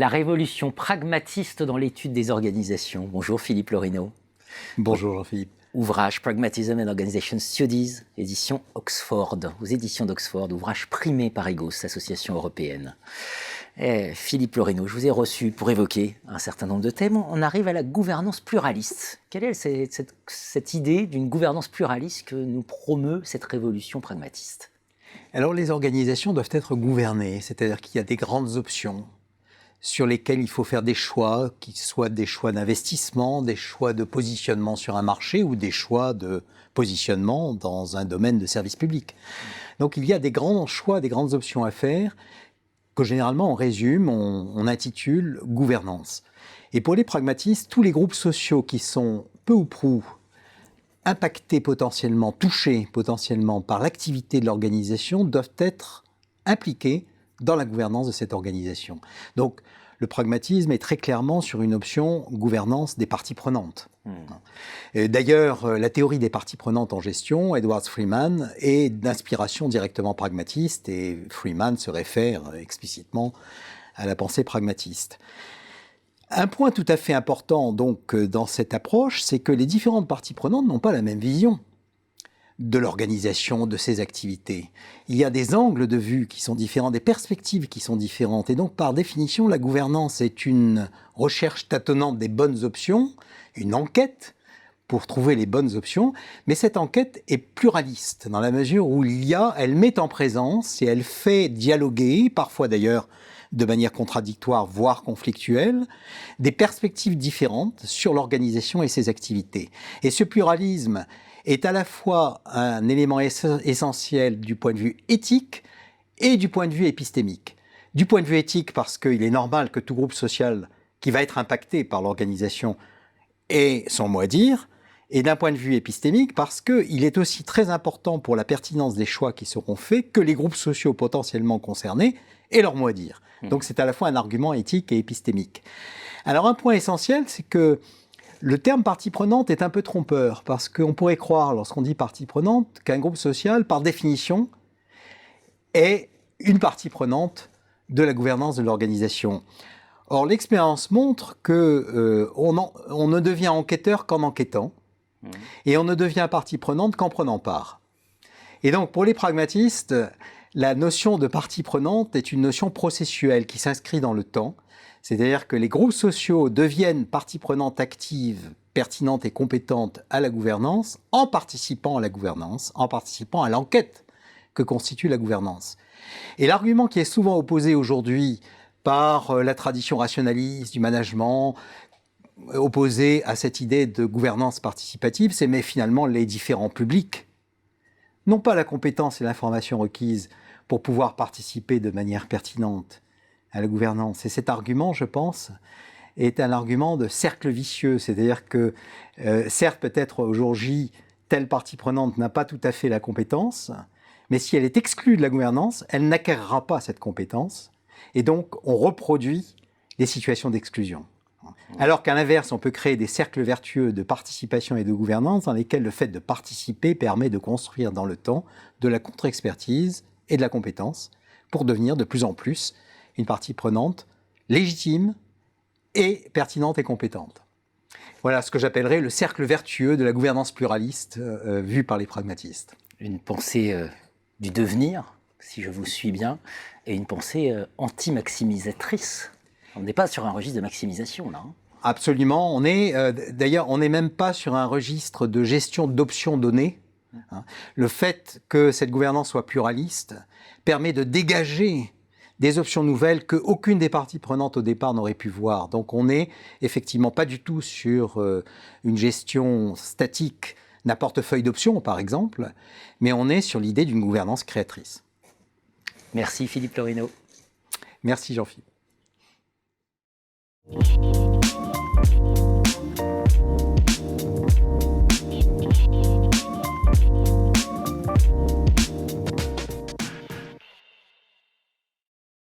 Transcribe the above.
La révolution pragmatiste dans l'étude des organisations. Bonjour Philippe Lorino. Bonjour Jean-Philippe. Ouvrage Pragmatism and Organization Studies, édition Oxford, aux éditions d'Oxford, ouvrage primé par EGOS, Association européenne. Philippe Lorino, je vous ai reçu pour évoquer un certain nombre de thèmes. On arrive à la gouvernance pluraliste. Quelle est cette idée d'une gouvernance pluraliste que nous promeut cette révolution pragmatiste? Alors les organisations doivent être gouvernées, c'est-à-dire qu'il y a des grandes options sur lesquelles il faut faire des choix, qui soient des choix d'investissement, des choix de positionnement sur un marché ou des choix de positionnement dans un domaine de service public. Donc il y a des grands choix, des grandes options à faire que généralement on résume, on intitule gouvernance. Et pour les pragmatistes, tous les groupes sociaux qui sont peu ou prou impactés potentiellement, touchés potentiellement par l'activité de l'organisation doivent être impliqués dans la gouvernance de cette organisation. Donc, le pragmatisme est très clairement sur une option gouvernance des parties prenantes. D'ailleurs, la théorie des parties prenantes en gestion, Edward Freeman, est d'inspiration directement pragmatiste et Freeman se réfère explicitement à la pensée pragmatiste. Un point tout à fait important donc dans cette approche, c'est que les différentes parties prenantes n'ont pas la même vision de l'organisation de ces activités. Il y a des angles de vue qui sont différents, des perspectives qui sont différentes. Et donc, par définition, la gouvernance est une recherche tâtonnante des bonnes options, une enquête pour trouver les bonnes options. Mais cette enquête est pluraliste, dans la mesure où elle met en présence et elle fait dialoguer, parfois d'ailleurs de manière contradictoire, voire conflictuelle, des perspectives différentes sur l'organisation et ses activités. Et ce pluralisme est à la fois un élément essentiel du point de vue éthique et du point de vue épistémique. Du point de vue éthique, parce qu'il est normal que tout groupe social qui va être impacté par l'organisation ait son mot à dire, et d'un point de vue épistémique, parce qu'il est aussi très important pour la pertinence des choix qui seront faits que les groupes sociaux potentiellement concernés aient leur mot à dire. Donc c'est à la fois un argument éthique et épistémique. Alors un point essentiel, c'est que le terme partie prenante est un peu trompeur, parce qu'on pourrait croire, lorsqu'on dit partie prenante, qu'un groupe social, par définition, est une partie prenante de la gouvernance de l'organisation. Or, l'expérience montre qu'on ne devient enquêteur qu'en enquêtant, et on ne devient partie prenante qu'en prenant part. Et donc, pour les pragmatistes, la notion de partie prenante est une notion processuelle qui s'inscrit dans le temps. C'est-à-dire que les groupes sociaux deviennent partie prenante active, pertinente et compétente à la gouvernance en participant à la gouvernance, en participant à l'enquête que constitue la gouvernance. Et l'argument qui est souvent opposé aujourd'hui par la tradition rationaliste du management, opposé à cette idée de gouvernance participative, c'est mais finalement les différents publics n'ont pas la compétence et l'information requise pour pouvoir participer de manière pertinente à la gouvernance. Et cet argument, je pense, est un argument de cercle vicieux. C'est-à-dire que, certes, peut-être au jour J, telle partie prenante n'a pas tout à fait la compétence, mais si elle est exclue de la gouvernance, elle n'acquérera pas cette compétence. Et donc, on reproduit les situations d'exclusion. Alors qu'à l'inverse, on peut créer des cercles vertueux de participation et de gouvernance dans lesquels le fait de participer permet de construire dans le temps de la contre-expertise et de la compétence pour devenir de plus en plus une partie prenante, légitime et pertinente et compétente. Voilà ce que j'appellerais le cercle vertueux de la gouvernance pluraliste vue par les pragmatistes. Une pensée du devenir, si je vous suis bien, et une pensée anti-maximisatrice. On n'est pas sur un registre de maximisation, là. Absolument. D'ailleurs, on n'est même pas sur un registre de gestion d'options données. Le fait que cette gouvernance soit pluraliste permet de dégager des options nouvelles qu'aucune des parties prenantes au départ n'aurait pu voir. Donc on n'est effectivement pas du tout sur une gestion statique d'un portefeuille d'options, par exemple, mais on est sur l'idée d'une gouvernance créatrice. Merci Philippe Lorino. Merci Jean-Philippe.